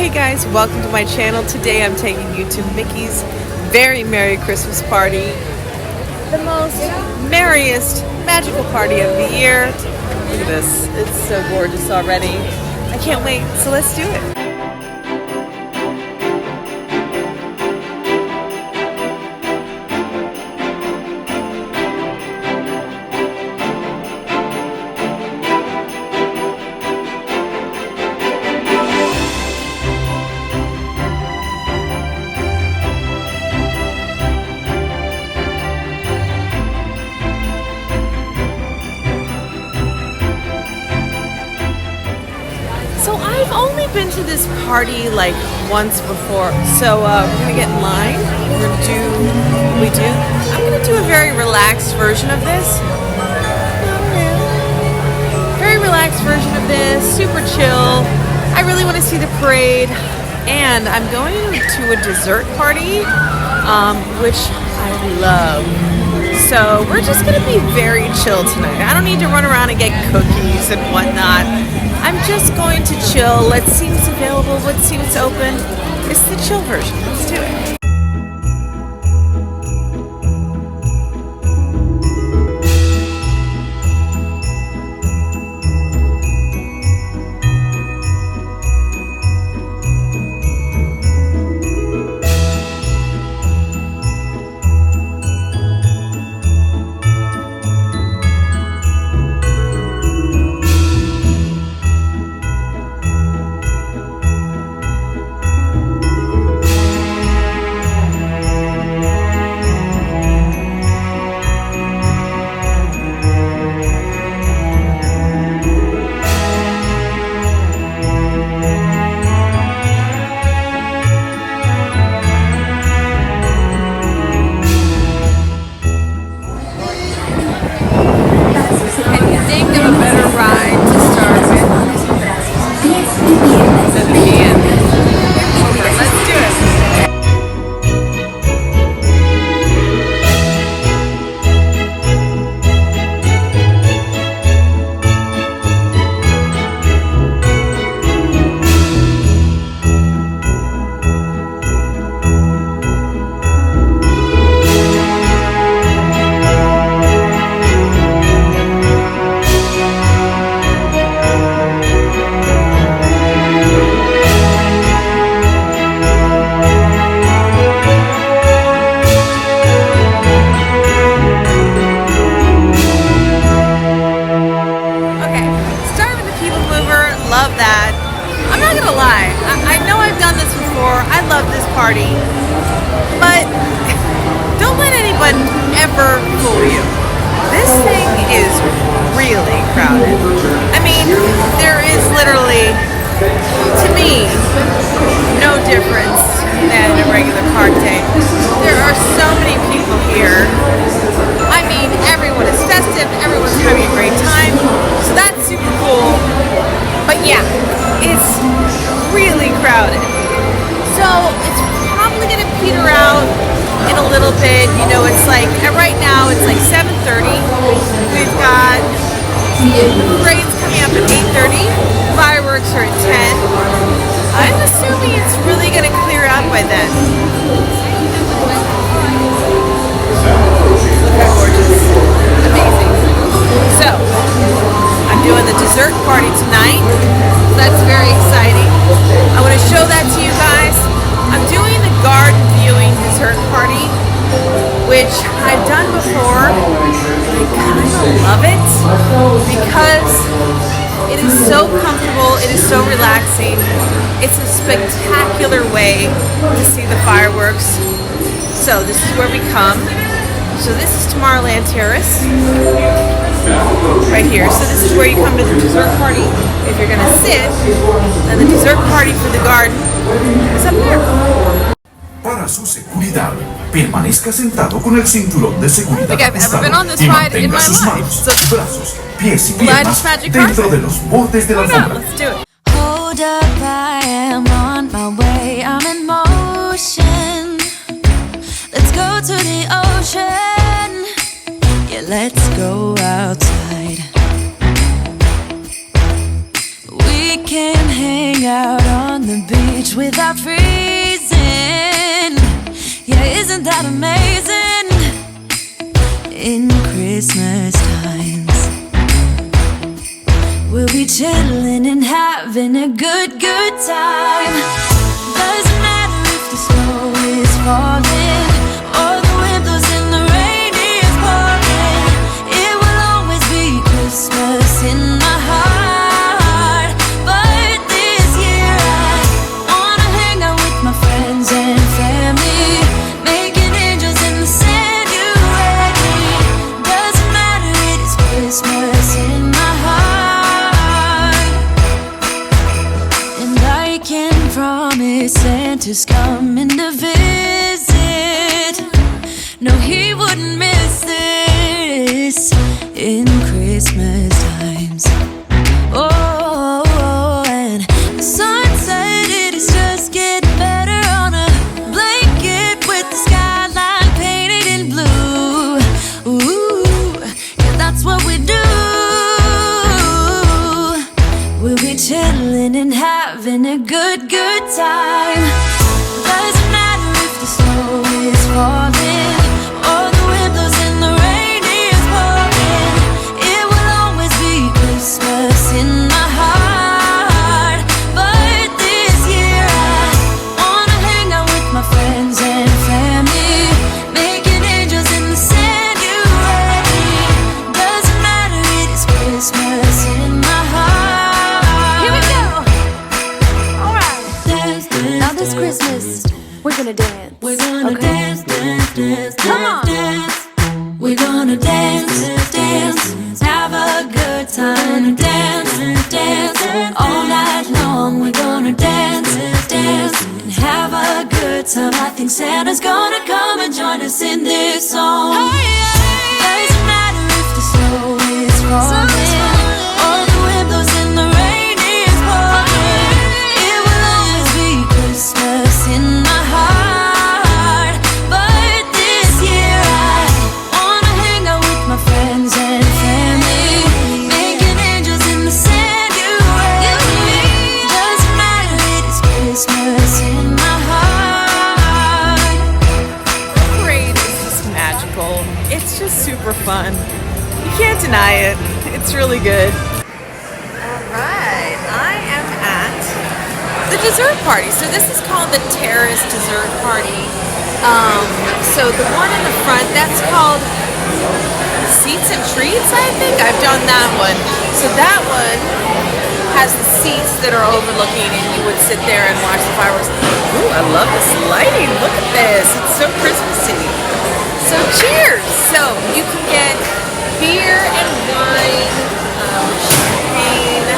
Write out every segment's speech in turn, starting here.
Hey guys, welcome to my channel. Today I'm taking you to Mickey's very Merry Christmas party. The most merriest, magical party of the year. Look at this, it's so gorgeous already. I can't wait, so let's do it. So I've only been to this party like once before, so we're gonna get in line. We're gonna do what we do. I'm gonna do a very relaxed version of this. Very relaxed version of this, super chill. I really want to see the parade, and I'm going to a dessert party, which I love. So we're just gonna be very chill tonight. I don't need to run around and get cookies and whatnot. I'm just going to chill. Let's see what's available. Let's see what's open. It's the chill version. Let's do it. Love that. I'm not gonna lie, I know I've done this before. I love this party, but don't let anyone ever fool you. This thing is really crowded. I mean, there is literally, to me, no difference than a regular park day. There are so many people here. I mean, everyone is festive, everyone's having a great time, so that's super cool. But yeah, it's really crowded. So it's probably gonna peter out in a little bit. You know, it's like, right now it's like 7:30. We've got parades coming up at 8:30. Fireworks are at 10. I'm assuming it's really gonna clear out by then. Look how gorgeous. Amazing. So, I'm doing the dessert party tonight. That's very exciting. I want to show that to you guys. I'm doing the garden viewing dessert party, which I've done before. I kind of love it because it is so comfortable. It is so relaxing. It's a spectacular way to see the fireworks. So this is where we come. So this is Tomorrowland Terrace, right here. So this is where you come to the dessert party if you're gonna sit, and the dessert party for the garden is up there. Para su seguridad, permanezca sentado con el cinturón de seguridad ajustado y mantenga sus manos, brazos, pies y piernas dentro de los bordes de la alfombra. Hold up, I am on my way, I'm in motion. Let's go to the ocean. Yeah, let's go outside. We can hang out on the beach without freezing. Yeah, isn't that amazing? In Christmas times, we'll be chilling and having a good time. Doesn't matter if the snow is falling or the wind blows and the rain is pouring. It will always be Christmas in my heart. But this year I wanna hang out with my friends and family, making angels in the sand, you and me. Doesn't matter, it is Christmas in my heart. And I can promise Santa's coming to visit. No, he wouldn't miss this in Christmas times. Oh, and the sun said it is just getting better on a blanket with the skyline painted in blue. Ooh, yeah, that's what we do. We'll be chilling and having a good time. Doesn't matter if the snow is falling or the wind blows and the rain is pouring. It will always be Christmas in my heart. But this year I wanna hang out with my friends and family, making angels in the sand, you and me. Doesn't matter, it is Christmas in my heart. Here we go. All right. Dance, dance, Now this Christmas, we're gonna dance. we're gonna Okay. dance, dance, dance, Come on. dance. We're gonna dance, dance, have a good time. Dance, dance, all night long. We're gonna dance, dance, and have a good time. I think Santa's gonna come and join us in this song. Doesn't matter if the snow is falling or the wind blows and the rain is pouring. It will always be Christmas in my heart. But this year I wanna hang out with my friends and family, making angels in the sand, you and me. Doesn't matter, it is Christmas in my heart. Parade is just magical. It's just super fun. You can't deny it. It's really good. Alright, I am at the dessert party. So this is called the Terrace Dessert Party. So the one in the front, that's called Seats and Treats, I think. I've done that one. So that one has the seats that are overlooking, and you would sit there and watch the fireworks. Ooh, I love this lighting. Look at this. It's so Christmassy. So cheers. So you can get beer and wine, champagne,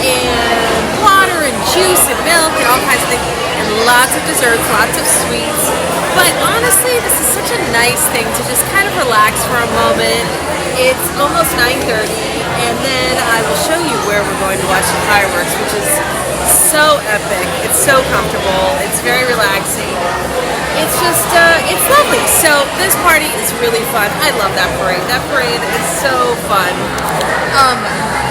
and water and juice and milk and all kinds of things, and lots of desserts, lots of sweets. But honestly, this is such a nice thing to just kind of relax for a moment. It's almost 9:30, and then I will show you where we're going to watch the fireworks, which is so epic. It's so comfortable. It's very relaxing. It's just, it's lovely. So this party is really fun. I love that parade. That parade is so fun.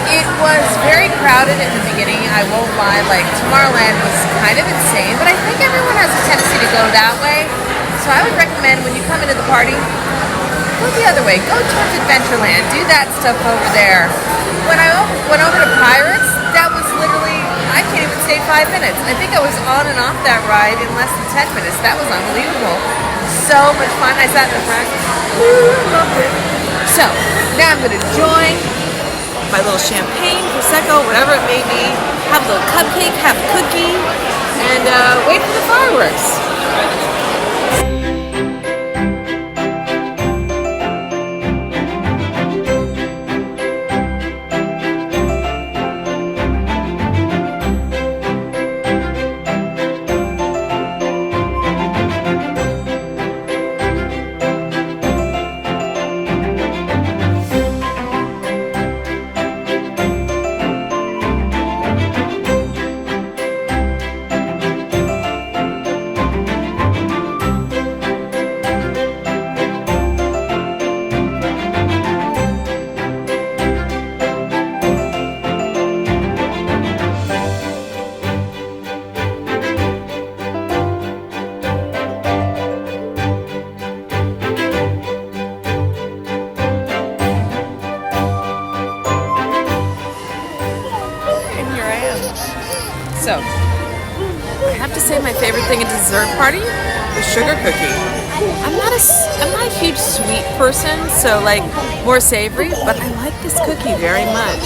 It was very crowded in the beginning. I won't lie. Like, Tomorrowland was kind of insane, but I think everyone has a tendency to go that way. So I would recommend when you come into the party, go the other way. Go towards Adventureland. Do that stuff over there. When I went over to Pirates, that was literally, I can't even say 5 minutes. I think I was on and off that ride in less than 10 minutes. That was unbelievable. So much fun. I sat in the front. Ooh, loved it. So now I'm going to join my little champagne, Prosecco, whatever it may be. Have a little cupcake, have a cookie, and wait for the fireworks. So, I have to say my favorite thing at a dessert party is sugar cookie. I'm not a huge sweet person, so like more savory, but I like this cookie very much.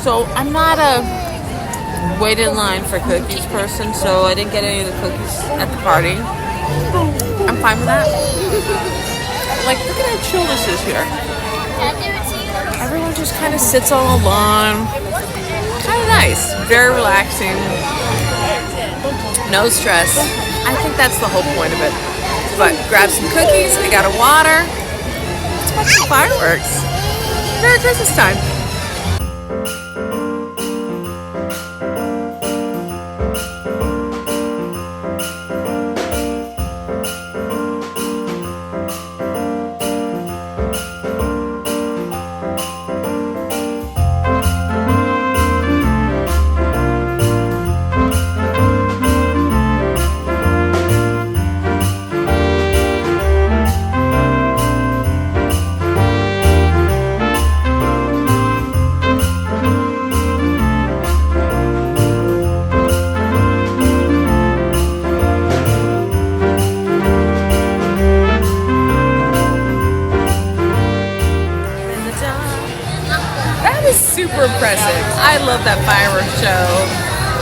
So I'm not a wait in line for cookies person, so I didn't get any of the cookies at the party. I'm fine with that. Like, look at how chill this is here. Everyone just kind of sits on the lawn. Kind of nice. Very relaxing. No stress. I think that's the whole point of it. But grab some cookies. I got a water. Let's watch some fireworks. Merry Christmas time. Super impressive. I love that fireworks show.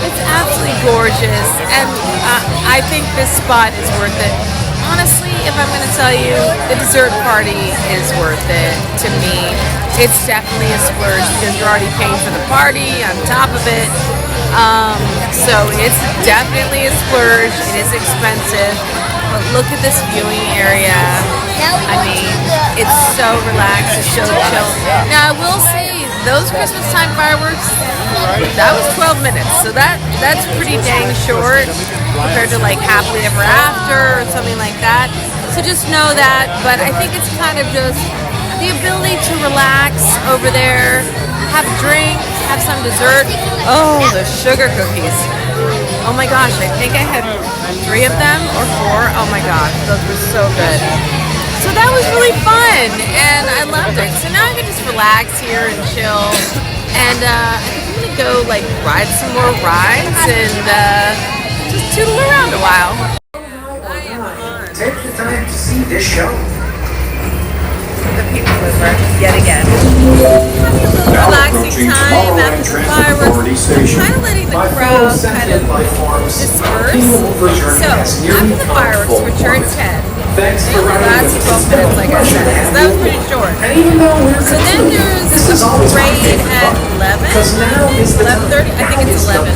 It's absolutely gorgeous, and I think this spot is worth it. Honestly, if I'm going to tell you, the dessert party is worth it to me. It's definitely a splurge because you're already paying for the party on top of it. So it's definitely a splurge. It is expensive, but look at this viewing area. I mean, it's so relaxed, it's so chill. Now, I will say, those Christmas time fireworks, that was 12 minutes, so that's pretty dang short compared to like Happily Ever After or something like that. So just know that, but I think it's kind of just the ability to relax over there, have a drink, have some dessert. Oh, the sugar cookies. Oh my gosh, I think I had 3 of them or 4. Oh my gosh, those were so good. So that was really fun, and I loved it. So now I can just relax here and chill, and I think I'm gonna go like ride some more rides and just tootle around a while. Take the time to see this show. The people mover yet again. Having a little relaxing time after the fireworks. Kind of letting the crowd kind of disperse. So after the fireworks, which are at 10. Thanks They only last 12 minutes, like I said, so that was pretty short. So then there's a parade at 11, 11:30, I think it's 11.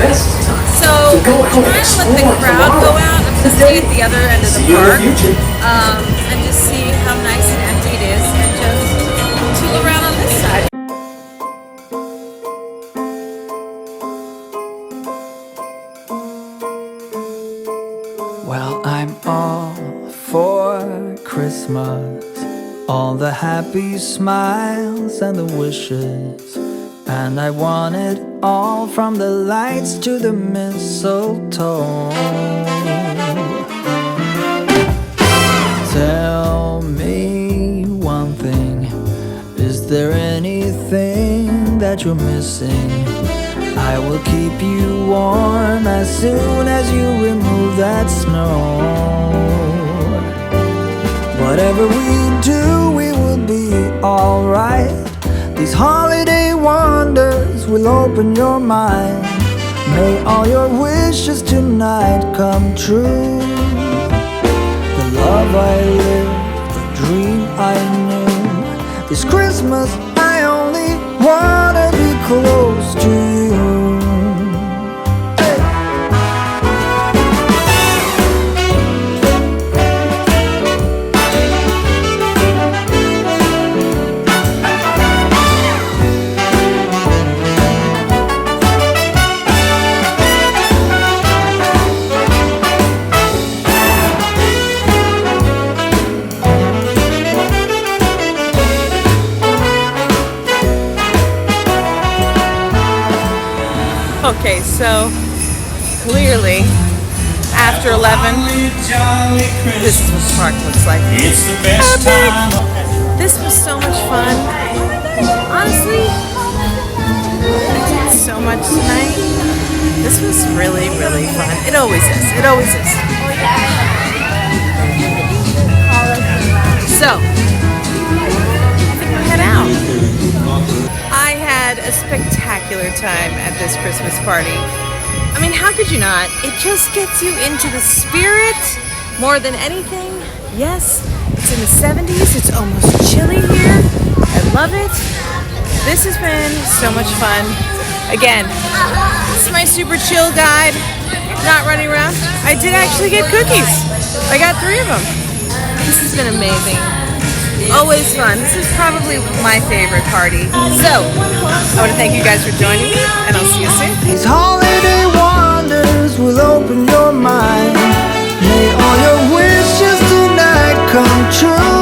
So I'm trying to let the crowd go out. I'm just sitting at the other end of the park and just see how nice and empty it is and just tool around on this side. Well, I'm all for Christmas, all the happy smiles and the wishes, and I want it all from the lights to the mistletoe. Tell me one thing, is there anything that you're missing? I will keep you warm as soon as you remove that snow. Whatever we do, we will be alright. These holiday wonders will open your mind. May all your wishes tonight come true. The love I lived, the dream I knew. This Christmas I only wanna be close to you. Okay, so clearly after 11, this is what the park looks like. It's the best time. This was so much fun. Honestly, I did so much tonight. This was really, really fun. It always is. It always is. So, I think we'll head out. I had a spectacular time at this Christmas party. I mean, how could you not? It just gets you into the spirit more than anything. Yes, it's in the 70s. It's almost chilly here. I love it. This has been so much fun. Again, this is my super chill guide. Not running around. I did actually get cookies. I got 3 of them. This has been amazing. Always fun. This is probably my favorite party. So, I want to thank you guys for joining me, and I'll see you soon. These holiday wonders will open your mind. May all your wishes tonight come true.